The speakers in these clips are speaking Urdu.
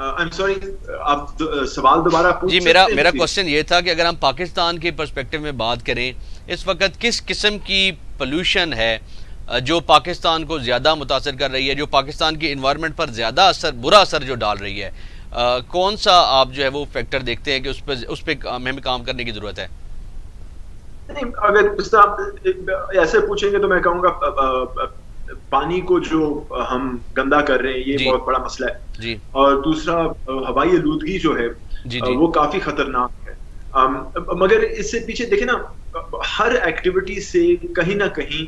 آپ سوال دوبارہ پوچھ جی، میرا کوشچن یہ تھا کہ اگر ہم پاکستان کے پرسپیکٹیو میں بات کریں، اس وقت کس قسم کی پولوشن ہے جو پاکستان کو زیادہ متاثر کر رہی ہے، جو پاکستان کی انوائرمنٹ پر زیادہ برا اثر جو ڈال رہی ہے؟ کون سا آپ جو ہے وہ فیکٹر دیکھتے ہیں کہ اس پہ ہمیں کام کرنے کی ضرورت ہے؟ اگر اس طرح ایسے پوچھیں گے تو میں کہوں گا پانی کو جو ہم گندا کر رہے ہیں یہ بہت بڑا مسئلہ ہے جی، اور دوسرا ہوائی آلودگی جو ہے وہ کافی خطرناک ہے. مگر اس سے پیچھے دیکھیں نا، ہر ایکٹیویٹی سے کہیں نہ کہیں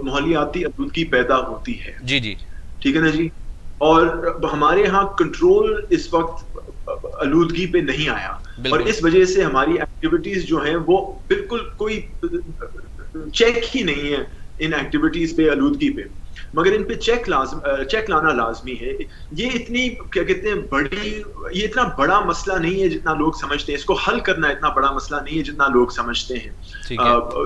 ماحولیاتی آلودگی پیدا ہوتی ہے. جی جی ٹھیک ہے نا جی. اور ہمارے ہاں کنٹرول اس وقت آلودگی پہ نہیں آیا، اور اس وجہ سے ہماری ایکٹیویٹیز جو ہیں وہ بالکل کوئی چیک ہی نہیں ہے ان ایکٹیویٹیز پہ، آلودگی پہ. مگر ان پہ چیک لانا لازمی ہے. یہ اتنی کیا کہتے ہیں یہ اتنا بڑا مسئلہ نہیں ہے جتنا لوگ سمجھتے ہیں. اس کو حل کرنا اتنا بڑا مسئلہ نہیں ہے جتنا لوگ سمجھتے ہیں.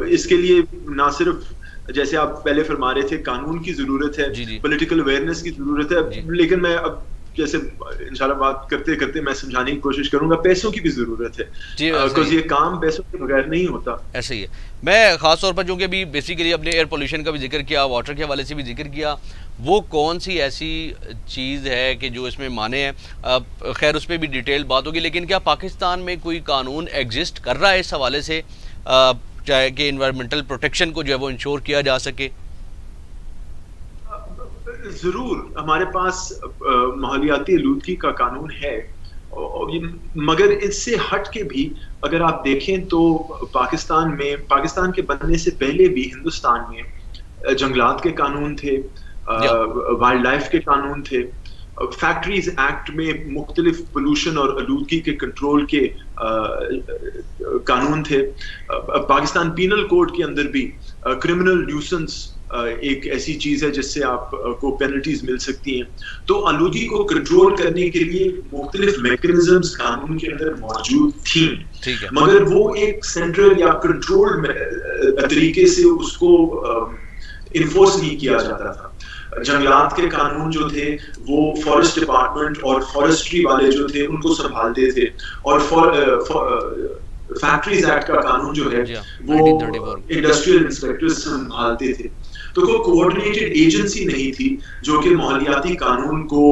اس کے لیے نہ صرف جیسے آپ پہلے فرما رہے تھے قانون کی ضرورت ہے، پولیٹیکل اویئرنیس کی ضرورت ہے، لیکن میں اب جیسے انشاءاللہ بات کرتے کرتے میں سمجھانے کی کوشش کروں گا پیسوں کی بھی ضرورت ہے، کیونکہ یہ کام پیسوں کے بغیر نہیں ہوتا. ایسا ہی ہے. میں خاص طور پر چونکہ ابھی بیسیکلی اپنے ایئر پولیوشن کا بھی ذکر کیا، واٹر کے حوالے سے بھی ذکر کیا، وہ کون سی ایسی چیز ہے کہ جو اس میں مانے ہیں؟ خیر اس پہ بھی ڈیٹیل بات ہوگی، لیکن کیا پاکستان میں کوئی قانون ایگزسٹ کر رہا ہے اس حوالے سے چاہے کہ انوائرمنٹل پروٹیکشن کو جو ہے وہ انشور کیا جا سکے؟ ضرور ہمارے پاس ماحولیاتی آلودگی کا قانون ہے، مگر اس سے ہٹ کے بھی اگر آپ دیکھیں تو پاکستان کے بننے سے پہلے بھی ہندوستان میں جنگلات کے قانون تھے، وائلڈ لائف کے قانون تھے، فیکٹریز ایکٹ میں مختلف پولوشن اور آلودگی کے کنٹرول کے قانون تھے. پاکستان پینل کوڈ کے اندر بھی کرمنل نیوسنس ایک ایسی چیز ہے جس سے آپ کو پینلٹیز مل سکتی ہیں. تو آلودگی کو کنٹرول کرنے کے لیے مختلف میکانزمز قانون کے اندر موجود تھیں، مگر وہ ایک سینٹرل یا کنٹرول طریقے سے اس کو انفورس نہیں کیا جاتا تھا. جنگلات کے قانون جو تھے وہ فارسٹ ڈپارٹمنٹ اور فارسٹری والے جو تھے ان کو سنبھالتے تھے، اور فیکٹریز ایکٹ کا قانون جو ہے وہ انڈسٹریل انسپیکٹر سنبھالتے تھے. تو کوئی کوآرڈینیٹڈ ایجنسی نہیں تھی جو کہ ماحولیاتی قانون کو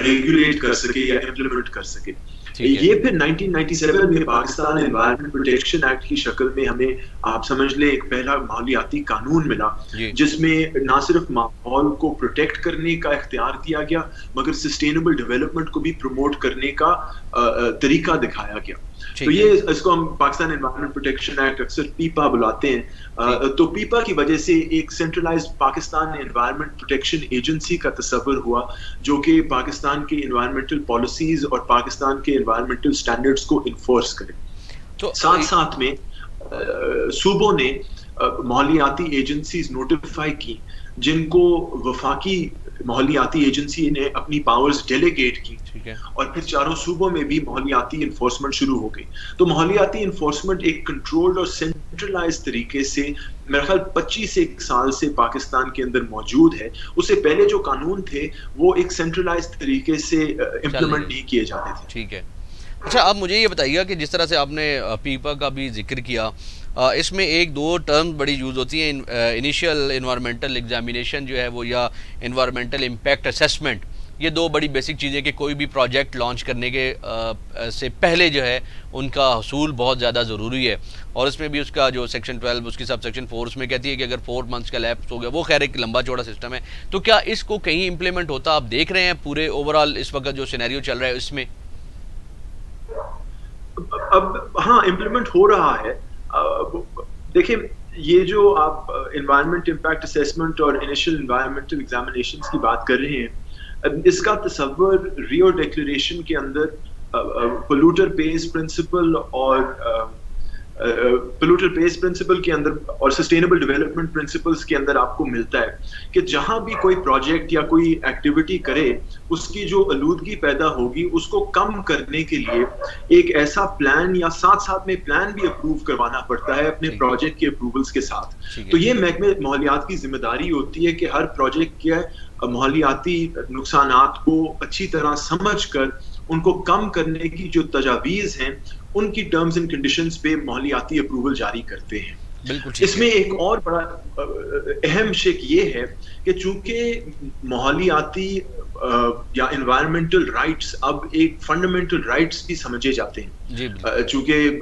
ریگولیٹ کر سکے یا امپلیمنٹ کر سکے. یہ پھر 1997 میں پاکستان انوائرمنٹ پروٹیکشن ایکٹ کی شکل میں ہمیں آپ سمجھ لیں ایک پہلا ماحولیاتی قانون ملا، جس میں نہ صرف ماحول کو پروٹیکٹ کرنے کا اختیار دیا گیا مگر سسٹینیبل ڈیولپمنٹ کو بھی پروموٹ کرنے کا طریقہ دکھایا گیا. تو یہ اس کو ہم پاکستان انوائرمنٹ پروٹیکشن ایکٹ اکثر پیپا بلاتے ہیں. تو پیپا کی وجہ سے ایک centralised Pakistan environment protection agency کا تصور ہوا جو کہ پاکستان کے انوائرمنٹل پالیسیز اور پاکستان کے انوائرمنٹل سٹینڈرڈز کو انفورس کرے. ساتھ ساتھ میں صوبوں نے ماحولیاتی ایجنسیز نوٹیفائی کی جن کو وفاقی ماحولیاتی ایجنسی نے اپنی پاورز ڈیلیگیٹ کی، اور پھر چاروں صوبوں میں بھی ماحولیاتی انفورسمنٹ شروع ہو گئی. تو ماحولیاتی انفورسمنٹ ایک کنٹرولڈ اور سینٹرلائز طریقے سے میرے خیال 25 سال سے پاکستان کے اندر موجود ہے. اس سے پہلے جو قانون تھے وہ ایک سینٹرلائز طریقے سے امپلیمنٹ نہیں کیے جاتے تھے. ٹھیک ہے. اچھا آپ مجھے یہ بتائیے کہ جس طرح سے آپ نے پیپا کا بھی ذکر کیا، اس میں ایک دو ٹرم بڑی یوز ہوتی ہیں، انیشیل انوائرمنٹل ایگزامینیشن جو ہے وہ، یا انوائرمنٹل امپیکٹ اسیسمنٹ. یہ دو بڑی بیسک چیزیں کہ کوئی بھی پروجیکٹ لانچ کرنے کے سے پہلے جو ہے ان کا حصول بہت زیادہ ضروری ہے. اور اس میں بھی اس کا جو سیکشن 12 اس کی سب سیکشن 4 اس میں کہتی ہے کہ اگر 4 months کا لیپس ہو گیا، وہ خیر ایک لمبا چوڑا سسٹم ہے. تو کیا اس کو کہیں امپلیمنٹ ہوتا آپ دیکھ رہے ہیں پورے اوورآل اس وقت جو سینیریو چل رہا ہے اس میں؟ اب ہاں امپلیمنٹ ہو رہا ہے. دیکھیں یہ جو آپ انوائرمنٹ امپیکٹ اسیسمنٹ اور انیشیل انوائرمنٹل ایگزامینیشنز کی بات کر رہے ہیں، اس کا تصور ریو ڈیکلیریشن کے اندر پولوٹر پیز پرنسپل اور پولوٹر پیز پرنسپل کے اندر اور سسٹینیبل ڈیولپمنٹ پرنسپلز کے اندر آپ کو ملتا ہے کہ جہاں بھی کوئی پروجیکٹ یا کوئی ایکٹیویٹی کرے اس کی جو آلودگی پیدا ہوگی اس کو کم کرنے کے لیے ایک ایسا پلان یا ساتھ ساتھ میں پلان بھی اپروو کروانا پڑتا ہے اپنے پروجیکٹ کے اپروولز کے ساتھ. تو یہ محکمہ ماحولیات کی ذمہ داری ہوتی ہے کہ ہر پروجیکٹ کے ماحولیاتی نقصانات کو اچھی طرح سمجھ کر ان کو کم کرنے کی جو تجاویز ہیں ان کی ٹرمز اینڈ کنڈیشنز پہ ماحولیاتی اپروول جاری کرتے ہیں. اس میں ایک اور بڑا اہم شک یہ ہے کہ چونکہ ماحولیاتی یا انوائرمنٹل رائٹس اب ایک فنڈامنٹل رائٹس بھی سمجھے جاتے ہیں, چونکہ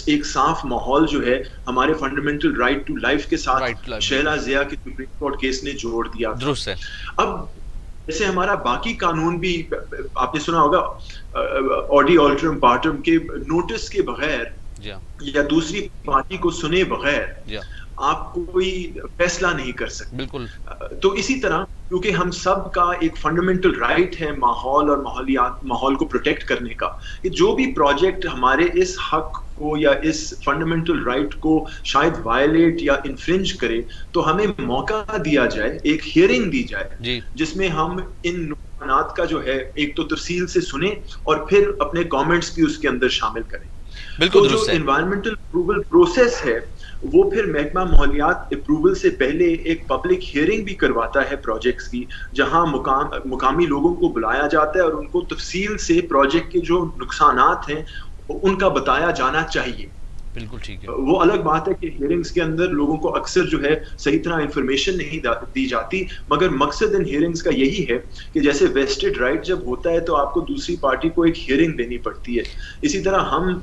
ایک صاف ماحول جو ہے ہمارے فنڈامنٹل رائٹ ٹو لائف کے ساتھ شہلا ضیاء کے سپریم کورٹ کیس نے جوڑ دیا. درست ہے. اب جیسے ہمارا باقی قانون بھی آپ نے سنا ہوگا آڈی آلٹرم پارٹم کے نوٹس کے بغیر یا دوسری پارٹی کو سنے بغیر آپ کوئی فیصلہ نہیں کر سکتے. بالکل. تو اسی طرح کیونکہ ہم سب کا ایک فنڈامنٹل رائٹ ہے ماحول اور ماحول کو پروٹیکٹ کرنے کا, کہ جو بھی پروجیکٹ ہمارے اس حق کو یا اس فنڈامنٹل رائٹ کو شاید وائلیٹ یا انفرنج کرے تو ہمیں موقع دیا جائے, ایک ہیئرنگ دی جائے جس میں ہم ان نقصانات کا جو ہے ایک تو تفصیل سے سنیں اور پھر اپنے کامنٹس بھی اس کے اندر شامل کریں. بالکل. جو انوائرمنٹل اپروول پروسیس ہے وہ پھر محکمہ ماحولیات اپروول سے پہلے ایک پبلک ہیئرنگ بھی کرواتا ہے پروجیکٹس کی, جہاں مقامی لوگوں کو بلایا جاتا ہے اور ان کو تفصیل سے پروجیکٹ کے جو نقصانات ہیں ان کا بتایا جانا چاہیے. بالکل ٹھیک ہے. وہ الگ بات ہے کہ ہیئرنگز کے اندر لوگوں کو اکثر جو ہے صحیح طرح انفارمیشن نہیں دی جاتی, مگر مقصد ان ہیئرنگز کا یہی ہے کہ جیسے ویسٹڈ رائٹ جب ہوتا ہے تو آپ کو دوسری پارٹی کو ایک ہیئرنگ دینی پڑتی ہے, اسی طرح ہم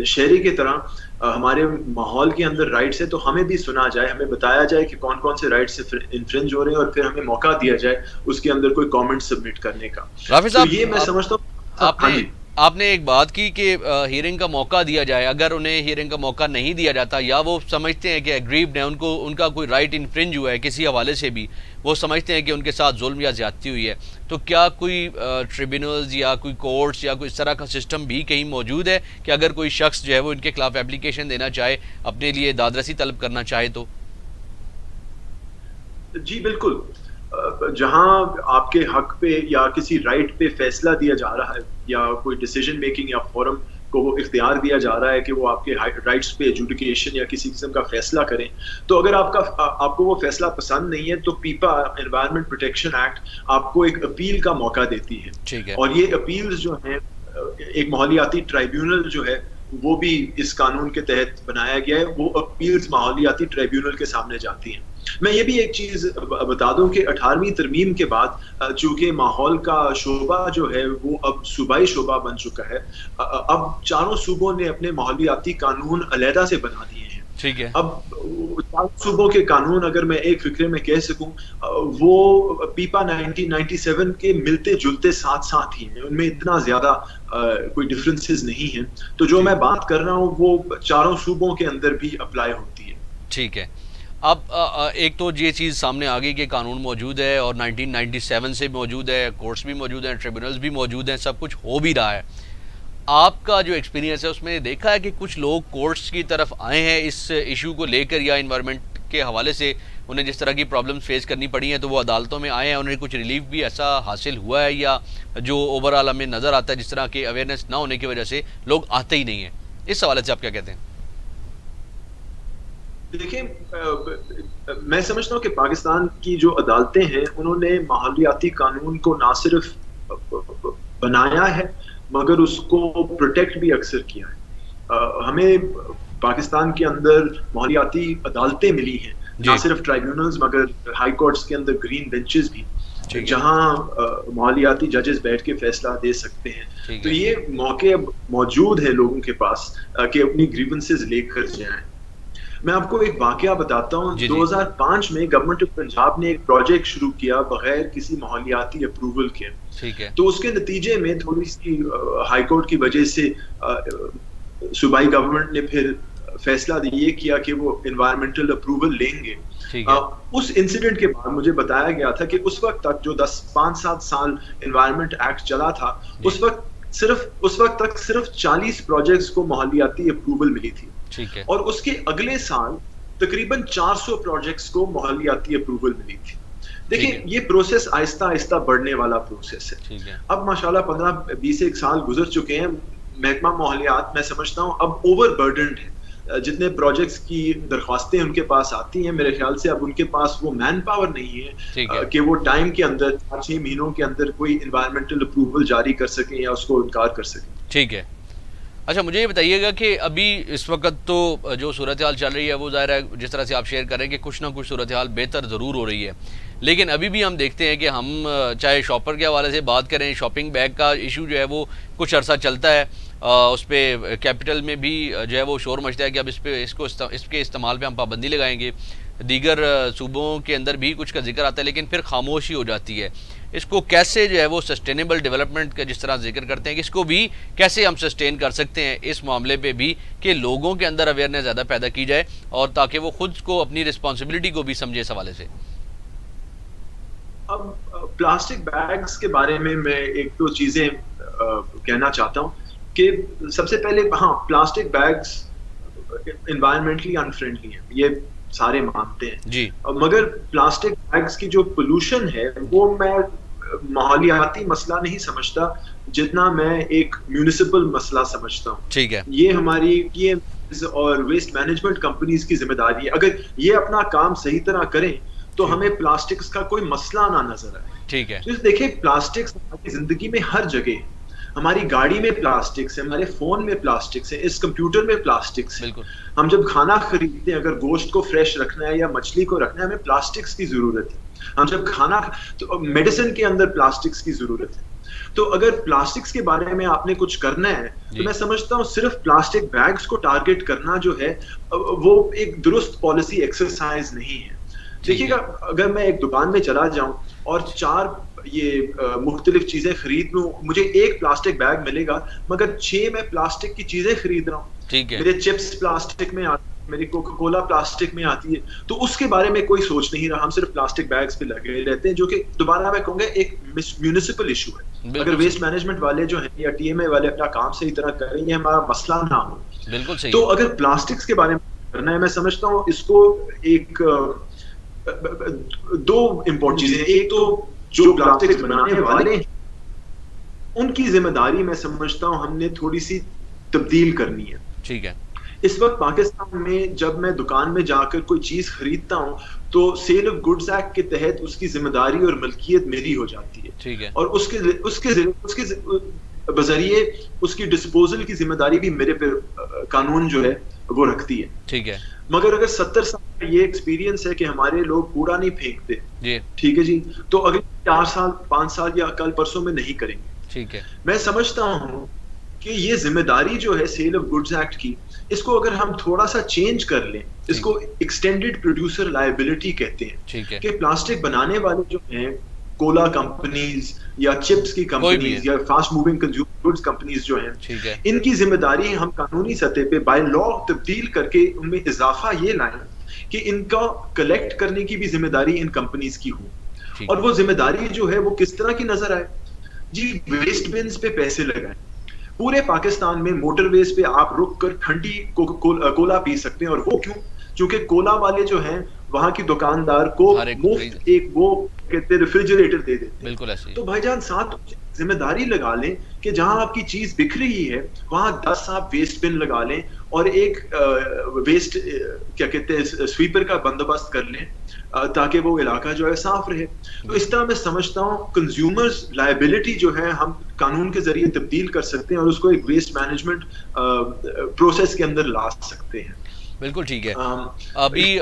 شہری کی طرح ہمارے ماحول کے اندر رائٹس ہے تو ہمیں بھی سنا جائے, ہمیں بتایا جائے کہ کون کون سے رائٹس انفرنج ہو رہے ہیں اور پھر ہمیں موقع دیا جائے اس کے اندر کوئی کامنٹ سبمٹ کرنے کا. رافع صاحب, یہ میں سمجھتا ہوں آپ نے ایک بات کی کہ ہیئرنگ کا موقع دیا جائے. اگر انہیں ہیئرنگ کا موقع نہیں دیا جاتا یا وہ سمجھتے ہیں کہ ایگریوڈ ہیں, ان کا کوئی رائٹ انفرنج ہوا ہے کسی حوالے سے بھی, وہ سمجھتے ہیں کہ ان کے ساتھ ظلم یا زیادتی ہوئی ہے, تو کیا کوئی ٹریبیونلز یا کوئی کورٹس یا کوئی اس طرح کا سسٹم بھی کہیں موجود ہے کہ اگر کوئی شخص جو ہے وہ ان کے خلاف اپلیکیشن دینا چاہے, اپنے لیے دادرسی طلب کرنا چاہے تو؟ جی بالکل. جہاں آپ کے حق پہ یا کسی رائٹ پہ فیصلہ دیا جا رہا ہے یا کوئی ڈیسیجن میکنگ یا فورم کو وہ اختیار دیا جا رہا ہے کہ وہ آپ کے رائٹس پہ ایجوڈیکیشن یا کسی قسم کا فیصلہ کریں, تو اگر آپ کو وہ فیصلہ پسند نہیں ہے تو پیپا انوائرمنٹ پروٹیکشن ایکٹ آپ کو ایک اپیل کا موقع دیتی ہے. اور یہ اپیلز جو ہیں ایک ماحولیاتی ٹرائیبیونل جو ہے وہ بھی اس قانون کے تحت بنایا گیا ہے, وہ اپیلز ماحولیاتی ٹرائیبیونل کے سامنے جاتی ہیں. میں یہ بھی ایک چیز بتا دوں کہ 18ویں ترمیم کے بعد چونکہ ماحول کا شعبہ جو ہے وہ اب صوبائی شعبہ بن چکا ہے, اب چاروں صوبوں نے اپنے ماحولیاتی قانون علیحدہ سے بنا دیے ہیں. ٹھیک ہے. اب صوبوں کے قانون اگر میں ایک فکرے میں کہہ سکوں وہ پیپا 1997 کے ملتے جلتے ساتھ ہی ہیں, ان میں اتنا زیادہ کوئی ڈفرینسز نہیں ہیں. تو جو میں بات کر رہا ہوں وہ چاروں صوبوں کے اندر بھی اپلائی ہوتی ہے. ٹھیک ہے. اب ایک تو یہ چیز سامنے آ گئی کہ قانون موجود ہے اور 1997 سے موجود ہے, کورٹس بھی موجود ہیں, ٹریبونلز بھی موجود ہیں, سب کچھ ہو بھی رہا ہے. آپ کا جو ایکسپیرینس ہے اس میں دیکھا ہے کہ کچھ لوگ کورٹس کی طرف آئے ہیں اس ایشو کو لے کر, یا انوائرمنٹ کے حوالے سے انہیں جس طرح کی پرابلم فیس کرنی پڑی ہیں تو وہ عدالتوں میں آئے ہیں, انہیں کچھ ریلیف بھی ایسا حاصل ہوا ہے, یا جو اوور آل ہمیں نظر آتا ہے جس طرح کی اویئرنیس نہ ہونے کی وجہ سے لوگ آتے ہی نہیں ہیں, اس حوالے سے آپ کیا کہتے ہیں؟ دیکھیں, میں سمجھتا ہوں کہ پاکستان کی جو عدالتیں ہیں انہوں نے ماحولیاتی قانون کو نہ صرف بنایا ہے مگر اس کو پروٹیکٹ بھی اکثر کیا ہے. ہمیں پاکستان کے اندر ماحولیاتی عدالتیں ملی ہیں, نہ صرف ٹرائیبیونلز مگر ہائی کورٹس کے اندر گرین بینچز بھی, جہاں ماحولیاتی ججز بیٹھ کے فیصلہ دے سکتے ہیں. تو یہ موقع موجود ہے لوگوں کے پاس کہ اپنی گریونسز لے کر جائیں. میں آپ کو ایک واقعہ بتاتا ہوں. 2005 میں گورنمنٹ آف پنجاب نے ایک پروجیکٹ شروع کیا بغیر کسی ماحولیاتی اپروول کے. تو اس کے نتیجے میں تھوڑی سی ہائی کورٹ کی وجہ سے صوبائی گورنمنٹ نے پھر فیصلہ یہ کیا کہ وہ انوائرمنٹل اپروول لیں گے. اس انسیڈنٹ کے بعد مجھے بتایا گیا تھا کہ اس وقت تک جو 5-7 سال انوائرمنٹ ایکٹ چلا تھا اس وقت تک صرف 40 پروجیکٹس کو ماحولیاتی اپروول ملی تھی, اور اس کے اگلے سال تقریباً 400 پروجیکٹس کو ماحولیاتی اپروول ملی تھی. دیکھیں, یہ پروسیس آہستہ آہستہ بڑھنے والا پروسیس ہے. اب ماشاءاللہ 15-20 سال گزر چکے ہیں, محکمہ ماحولیات میں سمجھتا ہوں اب اوور برڈنڈ ہے. جتنے پروجیکٹس کی درخواستیں ان کے پاس آتی ہیں، میرے خیال سے اب ان کے پاس وہ مین پاور نہیں ہے کہ وہ ٹائم کے اندر 4-6 مہینوں کے اندر کوئی انوائرمنٹل اپروول جاری کر سکیں یا اس کو انکار کر سکیں. ٹھیک ہے. اچھا مجھے یہ بتائیے گا کہ ابھی اس وقت تو جو صورتحال چل رہی ہے وہ ظاہر ہے جس طرح سے آپ شیئر کر رہے ہیں کہ کچھ نہ کچھ صورتحال بہتر ضرور ہو رہی ہے، لیکن ابھی بھی ہم دیکھتے ہیں کہ ہم چاہے شاپر کے حوالے سے بات کریں، شاپنگ بیگ کا ایشو جو ہے وہ کچھ عرصہ چلتا ہے، اس پہ کیپٹل میں بھی جو ہے وہ شور مچتا ہے کہ اب اس کے استعمال پہ ہم پابندی لگائیں گے. دیگر صوبوں کے اندر بھی کچھ کا ذکر آتا ہے لیکن پھر خاموشی ہو جاتی ہے. اس کو کیسے جو ہے وہ سسٹینیبل ڈیولپمنٹ کا جس طرح ذکر کرتے ہیں کہ اس کو بھی کیسے ہم سسٹین کر سکتے ہیں اس معاملے پہ بھی کہ لوگوں کے اندر اویئرنیس زیادہ پیدا کی جائے اور تاکہ وہ خود کو اپنی رسپانسبلٹی کو بھی سمجھے اس حوالے سے. اب پلاسٹک بیگز کے بارے میں ایک دو چیزیں کہنا چاہتا ہوں کہ سب سے پہلے ہاں پلاسٹک بیگز انوائرمنٹلی انفرینڈلی ہیں، یہ سارے مانتے ہیں جی، مگر پلاسٹک بیگز کی جو پولوشن ہے وہ میں ماحولیاتی مسئلہ نہیں سمجھتا جتنا میں ایک میونسپل مسئلہ سمجھتا ہوں. ٹھیک ہے. یہ ہماری اور ویسٹ مینجمنٹ کمپنیز کی ذمہ داری ہے. اگر یہ اپنا کام صحیح طرح کریں تو ہمیں پلاسٹکس کا کوئی مسئلہ نہ نظر آئے. ٹھیک ہے. دیکھیں پلاسٹکس ہماری زندگی میں ہر جگہ، ہماری گاڑی میں پلاسٹکس ہے، ہمارے فون میں پلاسٹکس ہے، اس کمپیوٹر میں پلاسٹکس ہے. ہم جب کھانا خریدتے ہیں اگر گوشت کو فریش رکھنا ہے یا مچھلی کو رکھنا ہے ہمیں پلاسٹکس کی ضرورت ہے. ہم جب کھانا تو میڈیسن کے اندر پلاسٹکس کی ضرورت ہے. تو اگر پلاسٹکس کے بارے میں آپ نے کچھ کرنا ہے تو میں سمجھتا ہوں صرف پلاسٹک بیگز کو ٹارگٹ کرنا جو ہے وہ ایک درست پالیسی ایکسرسائز نہیں ہے. دیکھیے گا اگر میں ایک دکان میں چلا جاؤں اور 4 یہ مختلف چیزیں خرید لوں، مجھے ایک پلاسٹک بیگ ملے گا مگر 6 میں پلاسٹک کی چیزیں خرید رہا ہوں. میرے چپس پلاسٹک میں آتے، میری کوکا کولا پلاسٹک میں آتی ہے، تو اس کے بارے میں کوئی سوچ نہیں رہا. ہم صرف پلاسٹک بیگز پہ لگے رہتے ہیں جو کہ دوبارہ میں کہوں گا ایک میونسپل ایشو ہے. اگر ویسٹ مینجمنٹ والے جو ہیں یا ٹی ایم اے والے اپنا کام صحیح طرح کریں یہ ہمارا مسئلہ نہ ہو. بالکل صحیح. تو اگر پلاسٹکس کے بارے میں کرنا ہے میں سمجھتا ہوں اس کو ایک 2 امپورٹنٹ چیزیں. ایک تو جو پلاسٹک بنانے والے ان کی ذمہ داری میں سمجھتا ہوں ہم نے تھوڑی سی تبدیل کرنی ہے. ٹھیک ہے. اس وقت پاکستان میں جب میں دکان میں جا کر کوئی چیز خریدتا ہوں تو سیل آف گڈز ایکٹ کے تحت اس کی ذمہ داری اور ملکیت میری ہو جاتی ہے. ٹھیک ہے. اور اس کے بذریعے اس کی ڈسپوزل کی ذمہ داری بھی میرے پہ قانون جو ہے وہ رکھتی ہے. ٹھیک ہے. مگر اگر 70 سال کا یہ ایکسپیرینس ہے کہ ہمارے لوگ کوڑا نہیں پھینکتے، ٹھیک ہے جی، تو اگلے 4 سال 5 سال یا کل پرسوں میں نہیں کریں گے. ٹھیک ہے. میں سمجھتا ہوں کہ یہ ذمہ داری جو ہے سیل آف گڈز ایکٹ کی اس کو اگر ہم تھوڑا سا چینج کر لیں، اس کو ایکسٹینڈڈ پروڈیوسر لائبلٹی کہتے ہیں کہ پلاسٹک بنانے والے جو ہیں کولا کمپنیز یا چپس کی کمپنیز یا fast moving consumer goods companies جو ہیں ان کی ذمہ داری ہم قانونی سطح پہ بائی لا تبدیل کر کے ان میں اضافہ یہ لائیں کہ ان کا کلیکٹ کرنے کی بھی ذمہ داری ان کمپنیز کی ہو. اور وہ ذمہ داری جو ہے وہ کس طرح کی نظر آئے؟ جی ویسٹ بنز پہ پیسے لگائیں. پورے پاکستان میں موٹر ویز پہ آپ رک کر ٹھنڈی کولا پی سکتے ہیں. اور وہ کیوں؟ چونکہ کولا والے جو ہیں وہاں کی دکاندار کو مفت ایک وہ کہتے ریفریجریٹر دے دیتے. بالکل ایسے. تو بھائی جان ساتھ ذمہ داری لگا لیں کہ جہاں آپ کی چیز بک رہی ہے وہاں 10 آپ ویسٹ بن لگا لیں اور ایک ویسٹ کیا کہتے ہیں سویپر کا بندوبست کر لیں تاکہ وہ علاقہ جو ہے صاف رہے. تو اس طرح میں سمجھتا ہوں کنزیومرز لائبلٹی جو ہے ہم قانون کے ذریعے تبدیل کر سکتے ہیں اور اس کو ایک ویسٹ مینجمنٹ پروسیس کے اندر لا سکتے ہیں. بالکل ٹھیک ہے. ابھی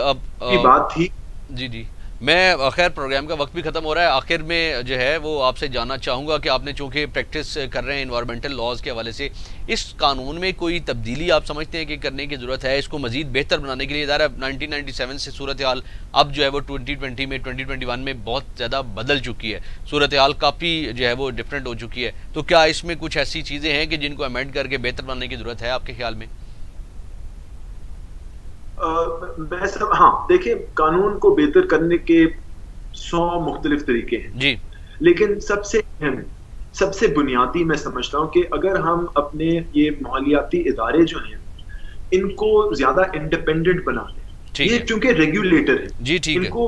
بات تھی جی میں خیر پروگرام کا وقت بھی ختم ہو رہا ہے. آخر میں جو ہے وہ آپ سے جاننا چاہوں گا کہ آپ نے چونکہ پریکٹس کر رہے ہیں انوائرمنٹل لاز کے حوالے سے، اس قانون میں کوئی تبدیلی آپ سمجھتے ہیں کہ کرنے کی ضرورت ہے اس کو مزید بہتر بنانے کے لیے؟ ظاہر 1997 سے صورتحال اب جو ہے وہ 2020 میں 2021 میں بہت زیادہ بدل چکی ہے، صورتحال کافی جو ہے وہ ڈفرینٹ ہو چکی ہے. تو کیا اس میں کچھ ایسی چیزیں ہیں کہ جن کو امینڈ کر کے بہتر بنانے کی ضرورت ہے آپ کے خیال میں؟ ہاں دیکھیں قانون کو بہتر کرنے کے 100 مختلف طریقے ہیں جی، لیکن سب سے اہم سب سے بنیادی میں سمجھتا ہوں کہ اگر ہم اپنے یہ مالیاتی ادارے جو ہیں ان کو زیادہ انڈیپینڈنٹ بنا لیں، یہ چونکہ ریگولیٹر ہے ان کو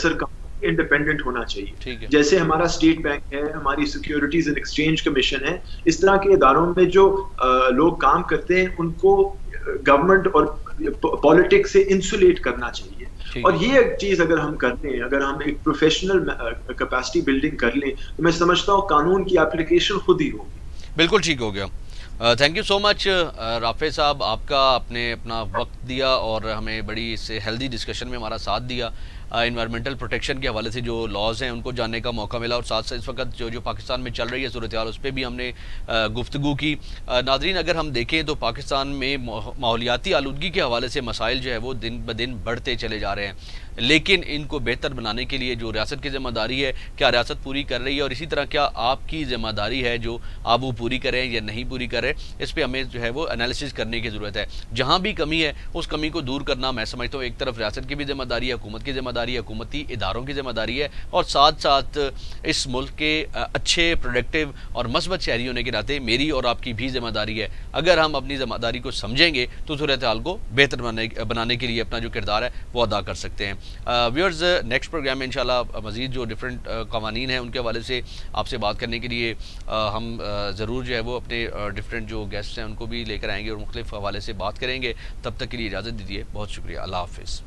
سرکار انڈیپینڈنٹ ہونا چاہیے. جیسے ہمارا اسٹیٹ بینک ہے، ہماری سیکیورٹیز اینڈ ایکسچینج کمیشن ہے، اس طرح کے اداروں میں جو لوگ کام کرتے ہیں ان کو گورنمنٹ اور پالیٹکس سے انسولیٹ کرنا چاہیے. اور یہ ایک چیز اگر ہم کر لیں, اگر ہم ایک پروفیشنل کیپیسٹی بلڈنگ کر لیں, تو میں سمجھتا ہوں قانون کی اپلیکیشن خود ہی ہوگی. بالکل ٹھیک ہو گیا. تھینک یو سو مچ رافع صاحب, آپ کا آپ نے اپنا وقت دیا اور ہمیں بڑی اس ہیلدی ڈسکشن میں ہمارا ساتھ دیا. انوائرمنٹل پروٹیکشن کے حوالے سے جو لاز ہیں ان کو جاننے کا موقع ملا, اور ساتھ ساتھ اس وقت جو پاکستان میں چل رہی ہے صورتحال اس پہ بھی ہم نے گفتگو کی. ناظرین, اگر ہم دیکھیں تو پاکستان میں ماحولیاتی آلودگی کے حوالے سے مسائل جو ہے وہ دن بدن بڑھتے چلے جا رہے ہیں, لیکن ان کو بہتر بنانے کے لیے جو ریاست کی ذمہ داری ہے, کیا ریاست پوری کر رہی ہے, اور اسی طرح کیا آپ کی ذمہ داری ہے جو آپ وہ پوری کریں یا نہیں پوری کریں, اس پہ ہمیں جو ہے وہ انالیسس کرنے کی ضرورت ہے. جہاں بھی کمی ہے اس کمی کو دور کرنا میں سمجھتا ہوں ایک طرف ریاست کی بھی ذمہ داری ہے, حکومت کی ذمہ داری ہے, حکومتی اداروں کی ذمہ داری ہے, اور ساتھ ساتھ اس ملک کے اچھے پروڈکٹیو اور مثبت شہری ہونے کے ناطے میری اور آپ کی بھی ذمہ داری ہے. اگر ہم اپنی ذمہ داری کو سمجھیں گے تو صورتحال کو بہتر بنانے کے لیے اپنا جو کردار ہے وہ ادا کر سکتے ہیں. ویورز, نیکسٹ پروگرام میں انشاءاللہ مزید جو ڈفرینٹ قوانین ہیں ان کے حوالے سے آپ سے بات کرنے کے لیے ہم ضرور جو ہے وہ اپنے ڈفرینٹ جو گیسٹ ہیں ان کو بھی لے کر آئیں گے اور مختلف حوالے سے بات کریں گے. تب تک کے لیے اجازت دیجیے, بہت شکریہ, اللہ حافظ.